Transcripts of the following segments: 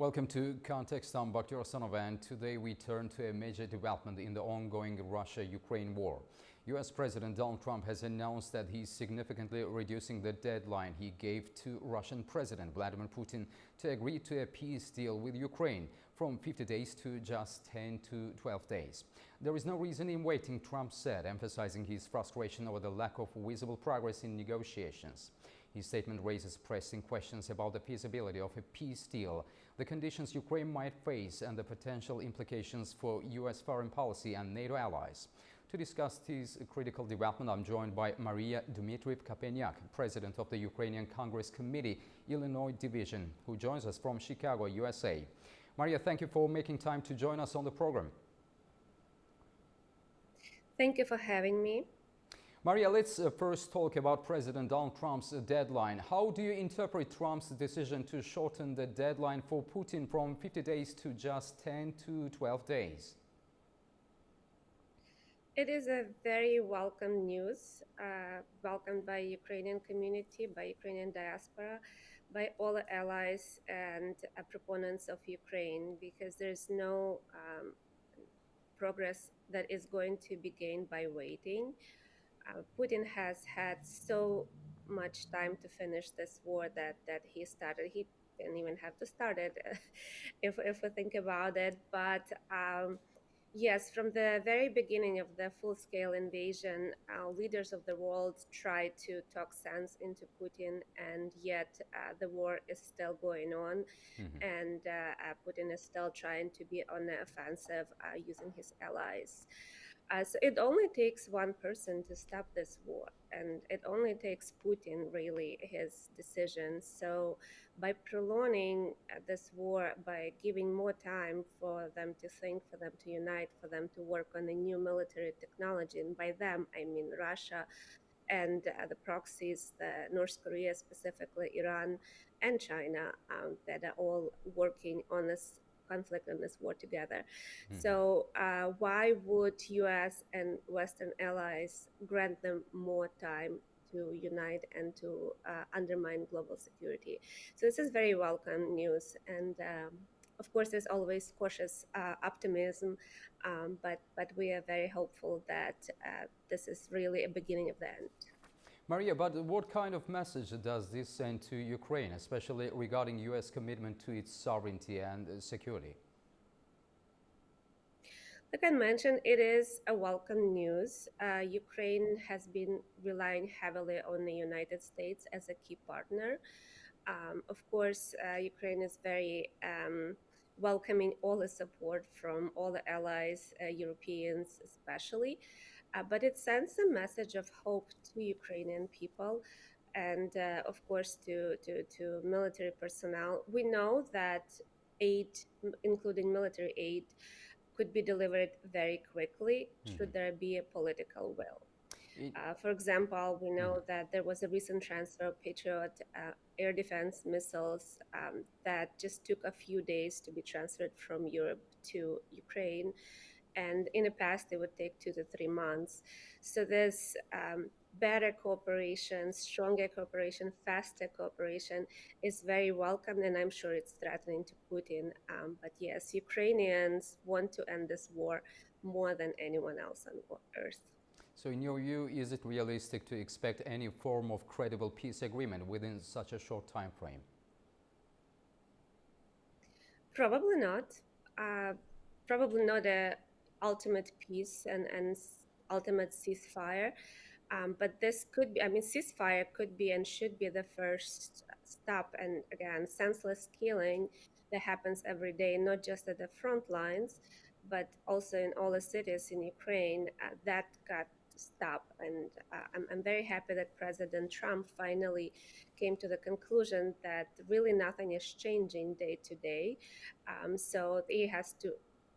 Welcome to Context. I'm Bakhtiar Sanov, and today we turn to a major development in the ongoing Russia-Ukraine war. U.S. President Donald Trump has announced that he's significantly reducing the deadline he gave to Russian President Vladimir Putin to agree to a peace deal with Ukraine from 50 days to just 10 to 12 days. There is no reason in waiting, Trump said, emphasizing his frustration over the lack of visible progress in negotiations. His statement raises pressing questions about the feasibility of a peace deal, the conditions Ukraine might face, and the potential implications for U.S. foreign policy and NATO allies. To discuss this critical development, I'm joined by Maria Dmitriev-Kapenyak, president of the Ukrainian Congress Committee, Illinois Division, who joins us from Chicago, USA. Maria, thank you for making time to join us on the program. Thank you for having me. Maria, let's first talk about President Donald Trump's deadline. How do you interpret Trump's decision to shorten the deadline for Putin from 50 days to just 10 to 12 days? It is a very welcome news, welcomed by Ukrainian community, by Ukrainian diaspora, by all the allies and proponents of Ukraine, because there's no progress that is going to be gained by waiting. Putin has had so much time to finish this war that he started. He didn't even have to start it, if we think about it. But yes, from the very beginning of the full-scale invasion, leaders of the world tried to talk sense into Putin, and yet the war is still going on, and Putin is still trying to be on the offensive using his allies. So it only takes one person to stop this war, and it only takes Putin, really, his decision. So by prolonging this war, by giving more time for them to think, for them to unite, for them to work on a new military technology, and by them, I mean Russia and the proxies, the North Korea, specifically Iran and China, that are all working on this conflict and this war together. So why would US and Western allies grant them more time to unite and to undermine global security? So this is very welcome news. And of course, there's always cautious optimism, but we are very hopeful that this is really a beginning of the end. Maria, but what kind of message does this send to Ukraine, especially regarding U.S. commitment to its sovereignty and security? Like I mentioned, it is a welcome news. Ukraine has been relying heavily on the United States as a key partner. Of course, Ukraine is very welcoming all the support from all the allies, Europeans especially, but it sends a message of hope to Ukrainian people and, of course, to military personnel. We know that aid, including military aid, could be delivered very quickly should there be a political will. For example, we know that there was a recent transfer of Patriot air defense missiles that just took a few days to be transferred from Europe to Ukraine. And in the past, it would take 2 to 3 months. So there's better cooperation, stronger cooperation, faster cooperation is very welcome, and I'm sure it's threatening to Putin. But yes, Ukrainians want to end this war more than anyone else on earth. So in your view, is it realistic to expect any form of credible peace agreement within such a short time frame? Probably not. Probably not a ultimate peace and ultimate ceasefire. But this could be, I mean, ceasefire could be and should be the first stop. And again, senseless killing that happens every day, not just at the front lines, but also in all the cities in Ukraine, that got to stop. And I'm very happy that President Trump finally came to the conclusion that really nothing is changing day to day. So he has to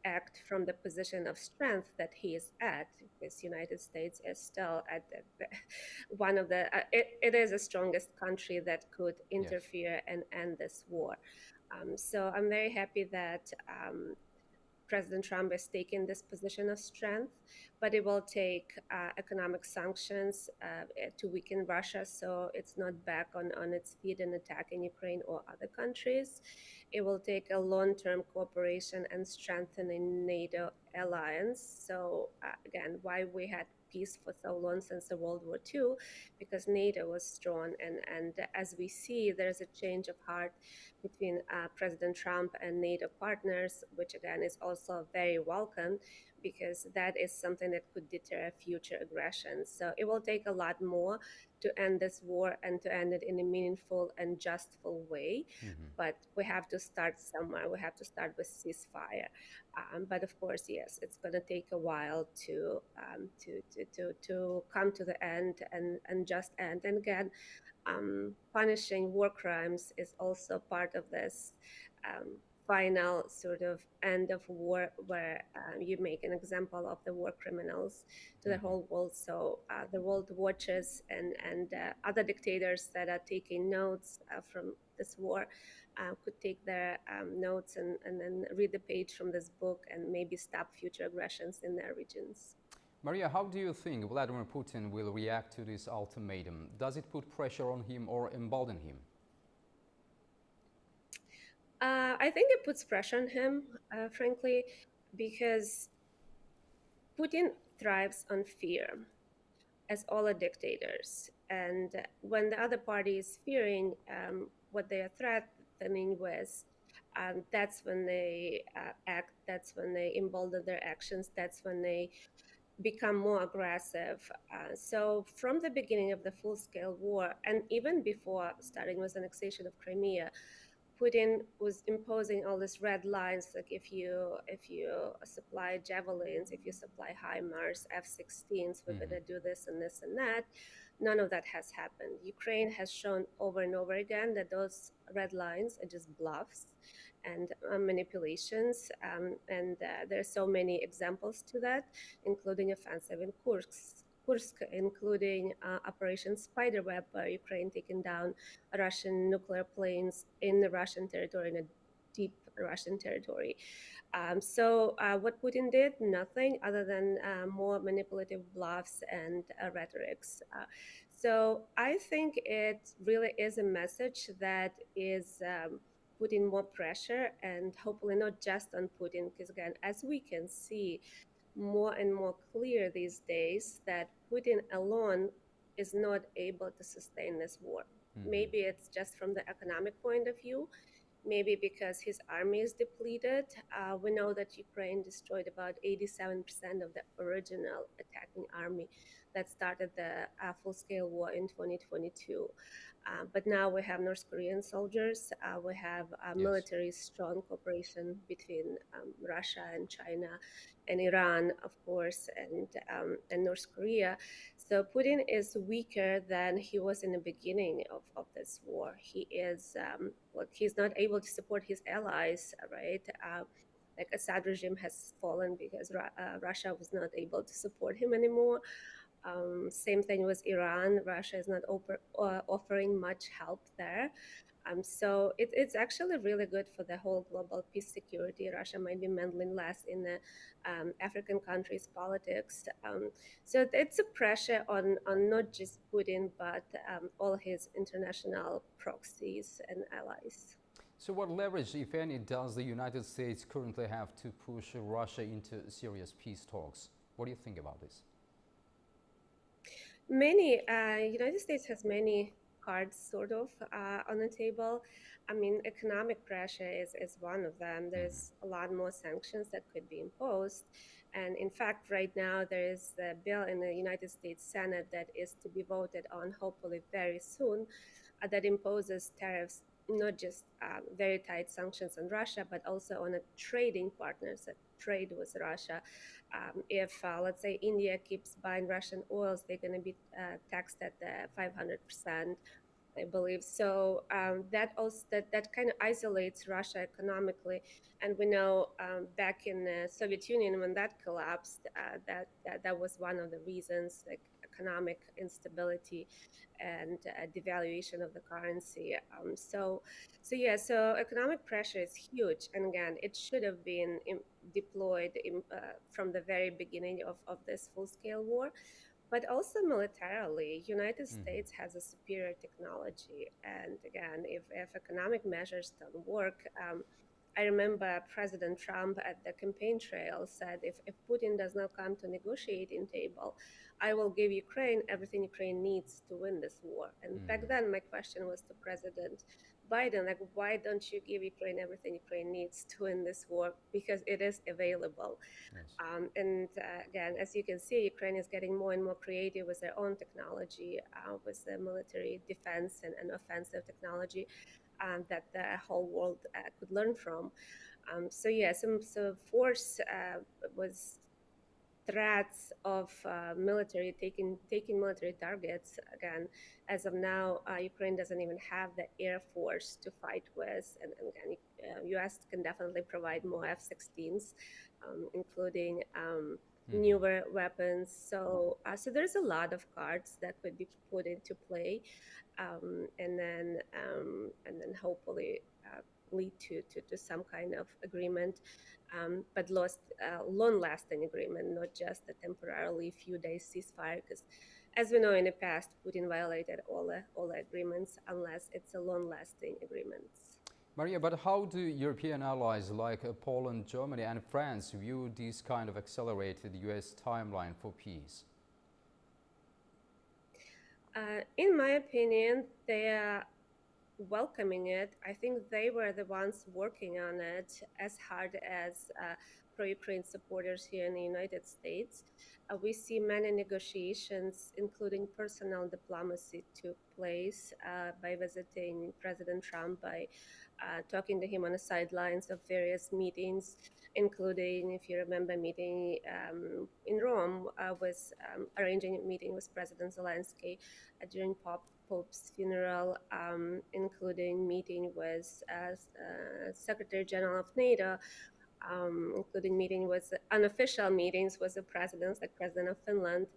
act from the position of strength that he is at, because United States is still at one of the it is the strongest country that could interfere and end this war. So I'm very happy that President Trump is taking this position of strength, but it will take economic sanctions to weaken Russia so it's not back on its feet and attacking Ukraine or other countries. It will take a long-term cooperation and strengthening NATO alliance. So again, why we had peace for so long since the World War II, because NATO was strong, and as we see, there's a change of heart between President Trump and NATO partners, which again is also very welcome because that is something that could deter future aggressions. So it will take a lot more to end this war and to end it in a meaningful and justful way. Mhm. But we have to start somewhere. We have to start with ceasefire. But of course, yes, it's going to take a while to come to the end and just end. And again, punishing war crimes is also part of this final sort of end of war, where you make an example of the war criminals to the Mhm. whole world. So the world watches, and other dictators that are taking notes from this war could take their notes and then read the page from this book and maybe stop future aggressions in their regions. Maria, how do you think Vladimir Putin will react to this ultimatum? Does it put pressure on him or embolden him? I think it puts pressure on him, frankly, because Putin thrives on fear, as all are dictators. And when the other party is fearing what they are threatening with, that's when they act, that's when they embolden their actions, that's when they become more aggressive. So, from the beginning of the full scale war, and even before starting with annexation of Crimea, Putin was imposing all these red lines, like if you supply javelins, if you supply HIMARS, F-16s, we're Mhm. gonna do this and this and that. None of that has happened. Ukraine has shown over and over again that those red lines are just bluffs and manipulations, and there are so many examples to that, including offensive in Kursk, including Operation Spiderweb, where Ukraine taken down Russian nuclear planes in the Russian territory, in a deep Russian territory. So what Putin did, nothing other than more manipulative bluffs and rhetorics. So I think it really is a message that is putting more pressure, and hopefully not just on Putin, because again, as we can see more and more clear these days, that Putin alone is not able to sustain this war. Mhm. Maybe it's just from the economic point of view, maybe because his army is depleted. We know that Ukraine destroyed about 87% of the original attacking army that started the full scale war in 2022. But now we have North Korean soldiers, we have Yes. military strong cooperation between Russia and China and Iran, of course, and North Korea. So Putin is weaker than he was in the beginning of this war. He is, well, he's not able to support his allies, right? Like Assad regime has fallen because Russia was not able to support him anymore. Same thing with Iran. Russia is not offering much help there. So it's actually really good for the whole global peace security. Russia might be meddling less in the African countries' politics. So it's a pressure on not just Putin, but all his international proxies and allies. So, what leverage, if any, does the United States currently have to push Russia into serious peace talks? What do you think about this? Many United States has many cards sort of on the table. I mean, economic pressure is one of them. Mhm. There's a lot more sanctions that could be imposed, and in fact right now there is a bill in the United States Senate that is to be voted on hopefully very soon, that imposes tariffs, not just very tight sanctions on Russia, but also on a trading partners that trade with Russia. If, let's say, India keeps buying Russian oils, they're going to be taxed at the 500%. I believe so. That kind of isolates Russia economically, and we know back in the Soviet Union when that collapsed, that was one of the reasons, like economic instability and devaluation of the currency. So economic pressure is huge, and again, it should have been deployed from the very beginning of this full scale war. but also militarily. United Hmm. States has a superior technology, and again, if economic measures don't work, I remember President Trump at the campaign trail said, if Putin does not come to negotiating table, I will give Ukraine everything Ukraine needs to win this war. And back Hmm. then, my question was to President Biden, like, why don't you give Ukraine everything Ukraine needs to win this war? Because it is available. Yes. And again, as you can see, Ukraine is getting more and more creative with their own technology, with the military defense and offensive technology that the whole world could learn from. So yeah, so force was threats of military taking military targets. Again, as of now, Ukraine doesn't even have the air force to fight with, and again, U.S. can definitely provide more F-16s, including Hmm. newer weapons. So there's a lot of cards that could be put into play, and then hopefully lead to some kind of agreement, but long-lasting agreement, not just a temporarily few days ceasefire. Because, as we know, in the past, Putin violated all the agreements unless it's a long-lasting agreement. Maria, but how do European allies like Poland, Germany, and France view this kind of accelerated US timeline for peace? In my opinion, they are welcoming it. I think they were the ones working on it as hard as pro-Ukraine supporters here in the United States. We see many negotiations, including personal diplomacy, took place by visiting President Trump, by talking to him on the sidelines of various meetings, including, if you remember, meeting in Rome, was arranging a meeting with President Zelensky during Pope's funeral, including meeting with Secretary General of NATO, including meeting with unofficial meetings with the presidents, like President of Finland.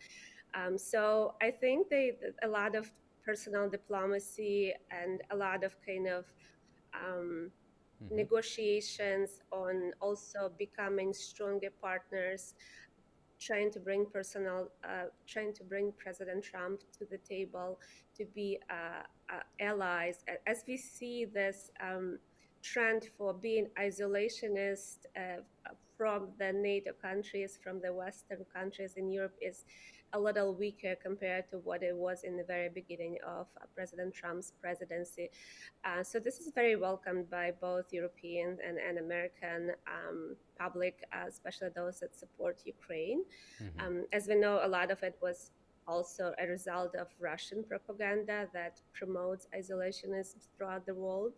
So I think a lot of personal diplomacy and a lot of kind of um, Hmm. negotiations on also becoming stronger partners, trying to bring President Trump to the table to be allies. As we see this trend for being isolationist from the NATO countries, from the Western countries in Europe, is a little weaker compared to what it was in the very beginning of President Trump's presidency. So this is very welcomed by both European and American public, especially those that support Ukraine. Hmm. As we know, a lot of it was also a result of Russian propaganda that promotes isolationism throughout the world.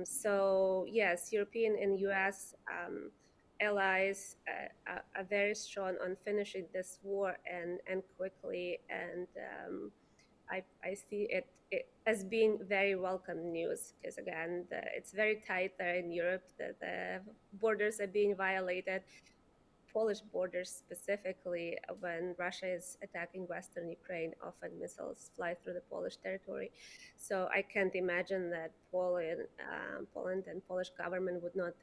So yes, European and U.S. Allies are very strong on finishing this war and quickly, and I see it as being very welcome news, because again, it's very tight there in Europe. The borders are being violated, Polish borders specifically. When Russia is attacking Western Ukraine, often missiles fly through the Polish territory. So I can't imagine that Poland and Polish government would not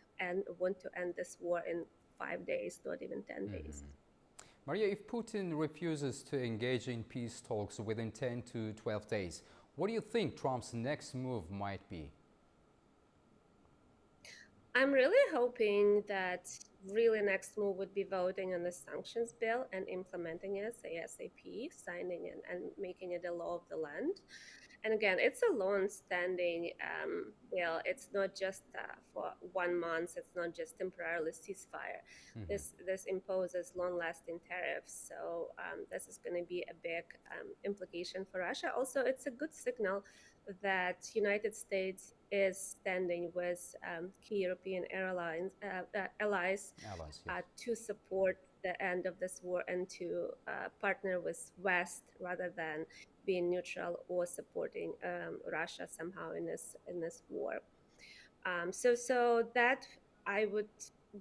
want to end this war in 5 days, not even 10 days. Hmm. Maria, if Putin refuses to engage in peace talks within 10 to 12 days, what do you think Trump's next move might be? I'm really hoping that really next move would be voting on the sanctions bill and implementing it ASAP, signing it and making it a law of the land. And again, it's a long-standing bill. It's not just for 1 month. It's not just temporarily ceasefire. Hmm. This imposes long-lasting tariffs. So this is going to be a big implication for Russia. Also, it's a good signal that United States is standing with key European allies Allies, yes. to support the end of this war and to partner with West rather than being neutral or supporting Russia somehow in this war. So that, I would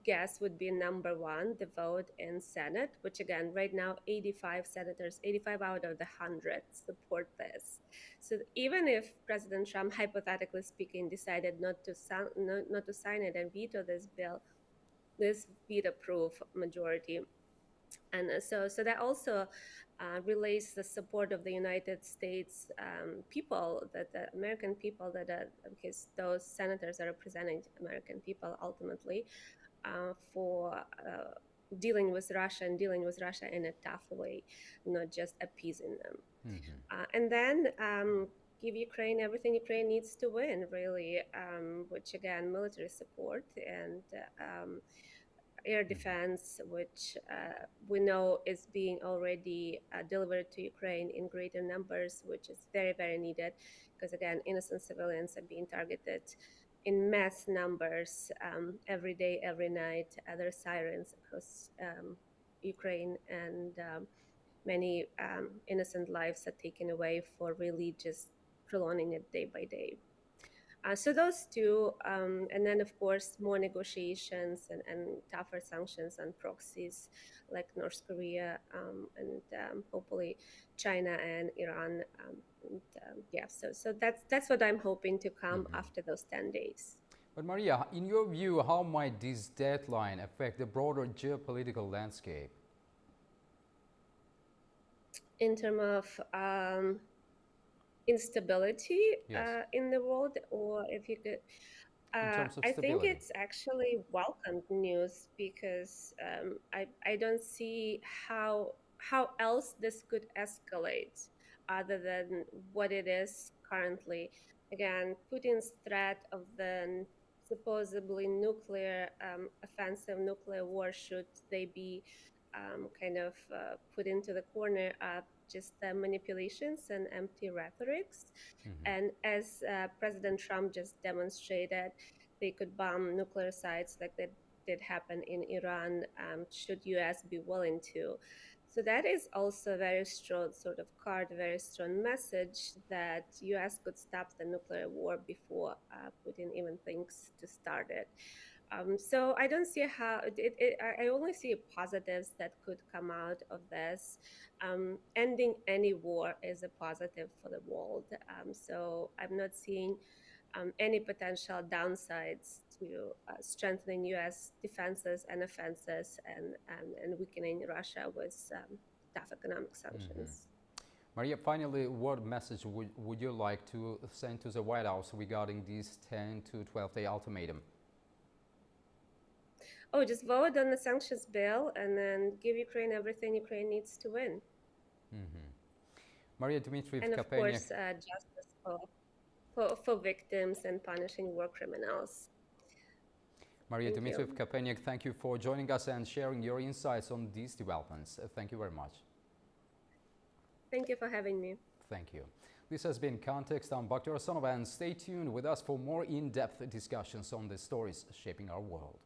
guess, would be number one, the vote in Senate, which again, right now, 85 senators, 85 out of the 100 support this. So even if President Trump, hypothetically speaking, decided not to sign it and veto this bill, this veto-proof majority And so that also relays the support of the United States people, that the American people, because those senators are representing American people ultimately, for dealing with Russia, and dealing with Russia in a tough way, not just appeasing them. And then give Ukraine everything Ukraine needs to win, really, which again, military support and air defense, which we know is being already delivered to Ukraine in greater numbers, which is very, very needed, because again, innocent civilians are being targeted in mass numbers every day, every night. There are sirens across Ukraine, and many innocent lives are taken away for really just prolonging it day by day. So those two, and then of course more negotiations and tougher sanctions on proxies like North Korea, and hopefully China and Iran. Yeah, so that's what I'm hoping to come after those 10 days. But Maria, in your view, how might this deadline affect the broader geopolitical landscape? In terms of instability Yes, in the world, or if you could, in terms of I think stability. it's actually welcomed news, because I don't see how else this could escalate other than what it is currently. Again, Putin's threat of the supposedly nuclear offensive, nuclear war, should they be kind of put into the corner, of just manipulations and empty rhetorics. And as President Trump just demonstrated, they could bomb nuclear sites like that did happen in Iran, should US be willing to. So that is also a very strong sort of card, very strong message that US could stop the nuclear war before Putin even thinks to start it. So I don't see how I only see positives that could come out of this. Ending any war is a positive for the world. So I'm not seeing any potential downsides to strengthening U.S. defenses and offenses, and weakening Russia with tough economic sanctions. Maria, finally, what message would you like to send to the White House regarding this 10 to 12-day ultimatum? Oh, just vote on the sanctions bill and then give Ukraine everything Ukraine needs to win. Maria Dmitriev And of Kapeniak, course, justice for victims and punishing war criminals. Maria Thank Dmitriev you. Kapeniak, thank you for joining us and sharing your insights on these developments. Thank you very much. Thank you for having me. Thank you. This has been Context. I'm Bakhtiar Sonova, and stay tuned with us for more in-depth discussions on the stories shaping our world.